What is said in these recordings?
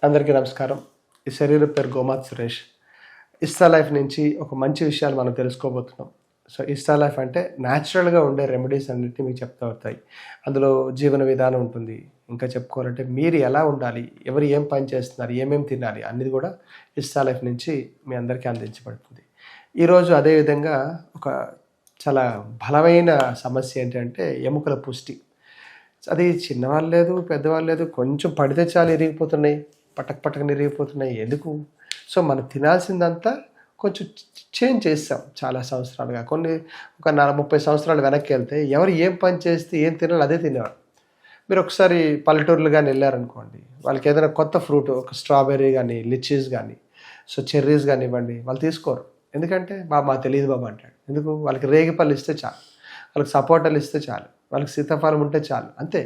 అందరికీ నమస్కారం. ఈ శరీరం పేరు గోమాత్ సురేష్. ఇస్తా లైఫ్ నుంచి ఒక మంచి విషయాలు మనం తెలుసుకోబోతున్నాం. సో ఇస్తా లైఫ్ అంటే న్యాచురల్గా ఉండే రెమెడీస్ అన్నిటిని మీకు చెప్తూ వస్తాయి. అందులో జీవన విధానం ఉంటుంది. ఇంకా చెప్పుకోవాలంటే మీరు ఎలా ఉండాలి, ఎవరు ఏం పని చేస్తున్నారు, ఏమేమి తినాలి అనేది కూడా ఇస్తా లైఫ్ నుంచి మీ అందరికీ అందించబడుతుంది. ఈరోజు అదేవిధంగా ఒక చాలా బలమైన సమస్య ఏంటంటే ఎముకల పుష్టి. అది చిన్నవాళ్ళు లేదు, పెద్దవాళ్ళు లేదు, కొంచెం పడితే చాలు ఇరిగిపోతున్నాయి, పటక్ ఇరిగిపోతున్నాయి. ఎందుకు? సో మనం తినాల్సిందంతా కొంచెం చేంజ్ చేస్తాం చాలా సంవత్సరాలుగా. ఒక 30 సంవత్సరాలు వెనక్కి వెళ్తే ఎవరు ఏం పని చేస్తే ఏం తినాలి అదే తినేవారు. మీరు ఒకసారి పల్లెటూర్లు కానీ వెళ్ళారనుకోండి, వాళ్ళకి ఏదైనా కొత్త ఫ్రూట్, ఒక స్ట్రాబెర్రీ కానీ, లిచీస్ కానీ, సో చెర్రీస్ కానివ్వండి, వాళ్ళు తీసుకోరు. ఎందుకంటే మాకు తెలియదు బాబా అంటాడు. ఎందుకు? వాళ్ళకి రేగిపళ్ళు ఇస్తే చాలు, వాళ్ళకి సపోటాలు ఇస్తే చాలు, వాళ్ళకి సీతాఫలం ఉంటే చాలు, అంతే.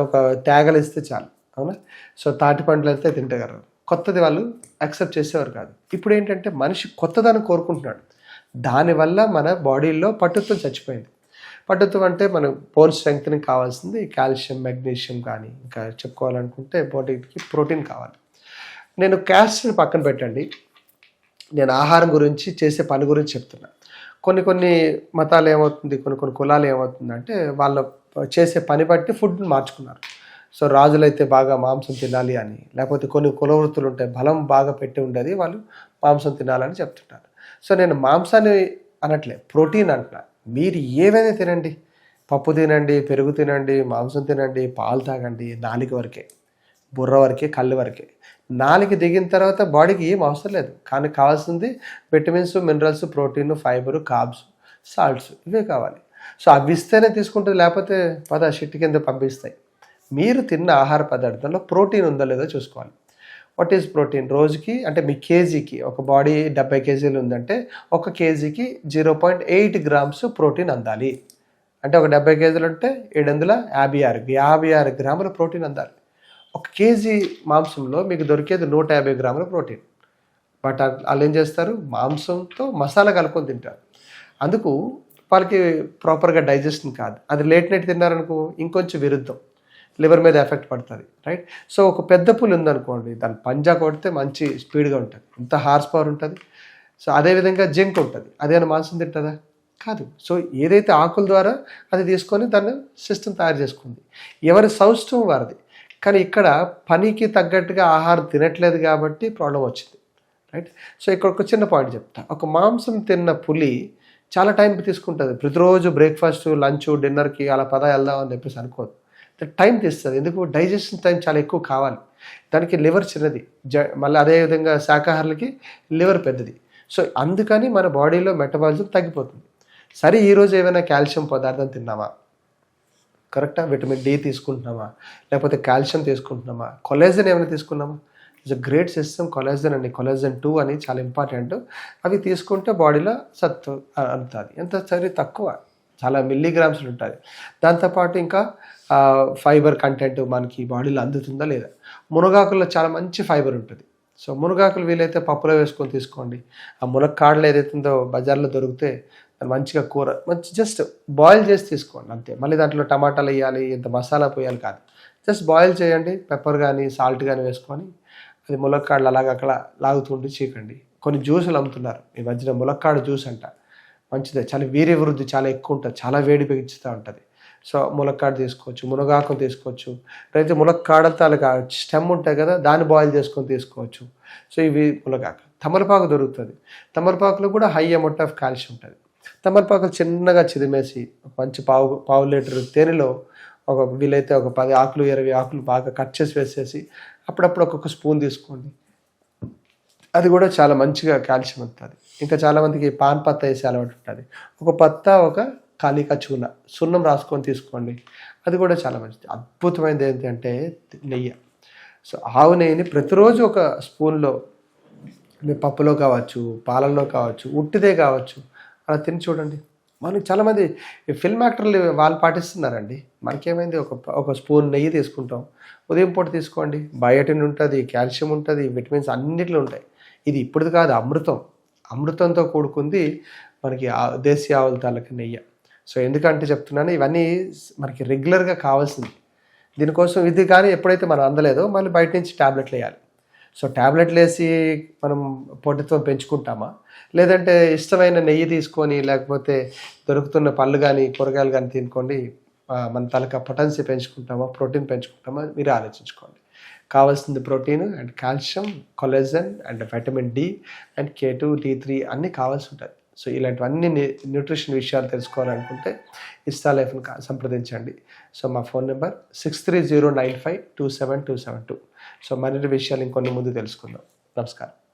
ఒక తేగలు ఇస్తే చాలు, అవునా? సో తాటి పండ్లు అయితే తింటగలరు. కొత్తది వాళ్ళు యాక్సెప్ట్ చేసేవారు కాదు. ఇప్పుడు ఏంటంటే మనిషి కొత్తదాన్ని కోరుకుంటున్నాడు. దానివల్ల మన బాడీలో పట్టుత్వం చచ్చిపోయింది. పట్టుత్వం అంటే మన బోన్ స్ట్రెంగ్త్నింగ్ కావాల్సింది కాల్షియం, మెగ్నీషియం కానీ, ఇంకా చెప్పుకోవాలనుకుంటే బాడీకి ప్రోటీన్ కావాలి. నేను క్యాస్ట్ని పక్కన పెట్టండి, నేను ఆహారం గురించి, చేసే పని గురించి చెప్తున్నా. కొన్ని మతాలు ఏమవుతుంది, కొన్ని కులాలు ఏమవుతుందంటే వాళ్ళ చేసే పని బట్టి ఫుడ్ని మార్చుకున్నారు. సో రాజులైతే బాగా మాంసం తినాలి అని, లేకపోతే కొన్ని కులవృత్తులు ఉంటాయి, బలం బాగా పెట్టి ఉండేది, వాళ్ళు మాంసం తినాలని చెప్తుంటారు. సో నేను మాంసాన్ని అనట్లే, ప్రోటీన్ అంటున్నా. మీరు ఏవైనా తినండి, పప్పు తినండి, పెరుగు తినండి, మాంసం తినండి, పాలు తాగండి, నాలుక వరకే, బుర్ర వరకే, కళ్ళు వరకే. నాలుక దిగిన తర్వాత బాడీకి ఏం అవసరం లేదు. కానీ కావాల్సింది vitamins, minerals, protein, fibre, carbs, salts, ఇవే కావాలి. సో అవి ఇస్తేనే తీసుకుంటుంది, లేకపోతే షిట్టి కింద పంపిస్తాయి. మీరు తిన్న ఆహార పదార్థంలో ప్రోటీన్ ఉందో లేదో చూసుకోవాలి. What is protein? రోజుకి అంటే మీ కేజీకి, ఒక బాడీ 70 కేజీలు ఉందంటే 1 కేజీకి 0.8 గ్రామ్స్ ప్రోటీన్ అందాలి. అంటే ఒక 70 కేజీలు ఉంటే 756 గ్రాముల ప్రోటీన్ అందాలి. 1 కేజీ మాంసంలో మీకు దొరికేది 150 గ్రాముల ప్రోటీన్. బట్ వాళ్ళు ఏం చేస్తారు? మాంసంతో మసాలా కలుపుకొని తింటారు. అందుకు వాళ్ళకి ప్రాపర్గా డైజెషన్ కాదు. అది లేట్ నైట్ తిన్నారనుకో ఇంకొంచెం విరుద్ధం, లివర్ మీద ఎఫెక్ట్ పడుతుంది, రైట్? సో ఒక పెద్ద పులి ఉందనుకోండి, దాని పంజా కొడితే మంచి స్పీడ్గా ఉంటుంది, ఎంత హార్స్ పవర్ ఉంటుంది. సో అదేవిధంగా జింక్ ఉంటుంది, అదేమైనా మాంసం తింటుందా? కాదు. సో ఏదైతే ఆకుల ద్వారా అది తీసుకొని దాన్ని సిస్టమ్ తయారు చేసుకుంది, ఎవరి సౌష్ఠవం వారిది. కానీ ఇక్కడ పనికి తగ్గట్టుగా ఆహారం తినట్లేదు కాబట్టి ప్రాబ్లం వచ్చింది, రైట్? సో ఇక్కడ ఒక చిన్న పాయింట్ చెప్తా. ఒక మాంసం తిన్న పులి చాలా టైం తీసుకుంటుంది. ప్రతిరోజు బ్రేక్ఫాస్ట్, లంచ్, డిన్నర్కి అలా వెళ్దాం అని చెప్పేసి అనుకోదు. టైం తీస్తుంది. ఎందుకు? డైజెషన్ టైం చాలా ఎక్కువ కావాలి. దానికి లివర్ చిన్నది, మళ్ళీ అదేవిధంగా శాకాహారులకి లివర్ పెద్దది. సో అందుకని మన బాడీలో మెటబాలిజం తగ్గిపోతుంది. సరే, ఈరోజు ఏమైనా కాల్షియం పదార్థం తిన్నామా? కరెక్టా? విటమిన్ డి తీసుకుంటున్నామా? లేకపోతే కాల్షియం తీసుకుంటున్నామా? కొలాజన్ ఏమైనా తీసుకున్నామా? It's a great system collagen అండి. కొలాజన్ 2 అని చాలా ఇంపార్టెంట్. అవి తీసుకుంటే బాడీలో సత్తు అందుతుంది. ఎంత సరే తక్కువ, చాలా మిల్లీగ్రామ్స్ ఉంటుంది. దాంతోపాటు ఇంకా ఫైబర్ కంటెంట్ మనకి బాడీలో అందుతుందా లేదా? మునగాకుల్లో చాలా మంచి ఫైబర్ ఉంటుంది. సో మునగాకులు వీలైతే పప్పులో వేసుకొని తీసుకోండి. ఆ మునక్కాడలు ఏదైతుందో బజార్లో దొరికితే మంచిగా కూర మంచి జస్ట్ బాయిల్ చేసి తీసుకోండి, అంతే. మళ్ళీ దాంట్లో టమాటాలు వేయాలి, ఇంత మసాలా పోయాలి కాదు. జస్ట్ బాయిల్ చేయండి, పెప్పర్ కానీ సాల్ట్ కానీ వేసుకొని అది ములక్కాడలు అలాగ అక్కడ లాగుతుండి చీకండి. కొన్ని జ్యూసులు అమ్ముతున్నారు ఈ మధ్యన, ములక్కాడ జ్యూస్ అంట, మంచిదే, చాలా వీర్య వృద్ధి చాలా ఎక్కువ ఉంటుంది, చాలా వేడి పెంచుతూ ఉంటుంది. సో ములక్కాడ తీసుకోవచ్చు, మునగాకు తీసుకోవచ్చు, లేకపోతే ములక్కాడలతో అలాగా స్టెమ్ ఉంటాయి కదా, దాన్ని బాయిల్ చేసుకొని తీసుకోవచ్చు. సో ఇవి మునగాకు. తమలపాకు దొరుకుతుంది. తమలపాకులో కూడా హై అమౌంట్ ఆఫ్ కాల్షియం ఉంటుంది. తమలపాకులు చిన్నగా చిదిమేసి మంచి పావు లీటర్ తేనెలో వీలైతే ఒక 10 ఆకులు 20 ఆకులు బాగా కట్ చేసి వేసేసి అప్పుడప్పుడు ఒక్కొక్క స్పూన్ తీసుకోండి. అది కూడా చాలా మంచిగా కాల్షియం ఉంటుంది. ఇంకా చాలామందికి పాన్ పత్తా వేసే అలవాటు ఉంటుంది. ఒక పత్తా, ఒక కాలికా చూన, సున్నం రాసుకొని తీసుకోండి, అది కూడా చాలా మంచిది. అద్భుతమైనది ఏంటంటే నెయ్యి. సో ఆవు నెయ్యిని ప్రతిరోజు ఒక స్పూన్లో, మీ పప్పులో కావచ్చు, పాలల్లో కావచ్చు, ఉట్టిదే కావచ్చు, అలా తిని చూడండి. మనకి చాలామంది ఫిల్మ్ యాక్టర్లు వాళ్ళు పాటిస్తున్నారండి. మనకేమైంది? ఒక స్పూన్ నెయ్యి తీసుకుంటాం, ఉదయం పూట తీసుకోండి. బయోటిన్ ఉంటుంది, కాల్షియం ఉంటుంది, విటమిన్స్ అన్నిట్లో ఉంటాయి. ఇది ఇప్పుడుది కాదు, అమృతంతో కూడుకుంది మనకి దేశీ ఆవుల తాలూకు నెయ్యి. సో ఎందుకంటే చెప్తున్నాను, ఇవన్నీ మనకి రెగ్యులర్గా కావాల్సింది. దీనికోసం ఇది కానీ ఎప్పుడైతే మనం అందలేదో మళ్ళీ బయట నుంచి ట్యాబ్లెట్లు వేయాలి. సో ట్యాబ్లెట్లు వేసి మనం పొట్టతో పెంచుకుంటామా? లేదంటే ఇష్టమైన నెయ్యి తీసుకొని లేకపోతే దొరుకుతున్న పళ్ళు గానీ, కూరగాయలు గానీ తినుకోండి మన తాలూకా పొటెన్సీ పెంచుకుంటామా? ప్రోటీన్ పెంచుకుంటామా? మీరే ఆలోచించుకోండి. కావాల్సింది protein and calcium, collagen and vitamin D and K2, D3 అన్నీ కావాల్సి ఉంటాయి. సో ఇలాంటివన్నీ న్యూట్రిషన్ విషయాలు తెలుసుకోవాలనుకుంటే ఇస్తా లైఫ్‌ని సంప్రదించండి. సో మా ఫోన్ నంబర్ 6309527272. సో మరిన్ని విషయాలు ఇంకొన్ని ముందు తెలుసుకుందాం. నమస్కారం.